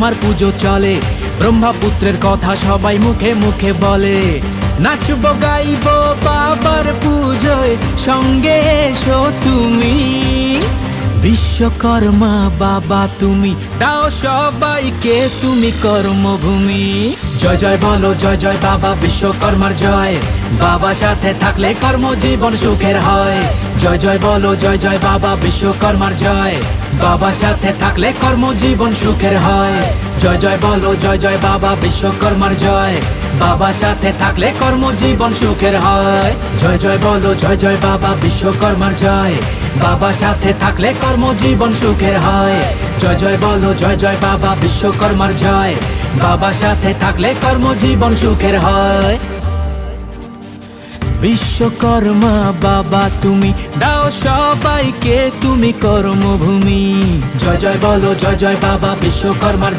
তোমার পুজো চলে, ব্রহ্মপুত্রের কথা সবাই মুখে মুখে বলে। নাচব গাইব বাবার পুজোয়, সঙ্গে এসো তুমি। বিশ্বকর্মা বাবা তুমি, দাও সবাইকে তুমি কর্মভূমি। জয় জয় বলো জয় জয় বাবা বিশ্বকর্মার জয়, বাবা সাথে থাকলে কর্মজীবন সুখের হয়। জয় জয় বলো জয় জয় বাবা বিশ্বকর্মার জয়, বাবা সাথে থাকলে কর্মজীবন সুখের হয়। জয় জয় বলো জয় জয় বাবা বিশ্বকর্মার জয়, বাবা সাথে থাকলে কর্মজীবন সুখের হয়। জয় জয় বলো জয় জয় বাবা বিশ্বকর্মার জয়, বাবা সাথে থাকলে কর্মজীবন সুখের হয়। জয় জয় বলো জয় জয় বাবা বিশ্বকর্মার জয়, বাবা সাথে থাকলে কর্মজীবন সুখের হয়। বিশ্বকর্মা বাবা তুমি, দাও সবাইকে তুমি কর্মভূমি। জয় জয় বলো জয় জয় বাবা বিশ্বকর্মার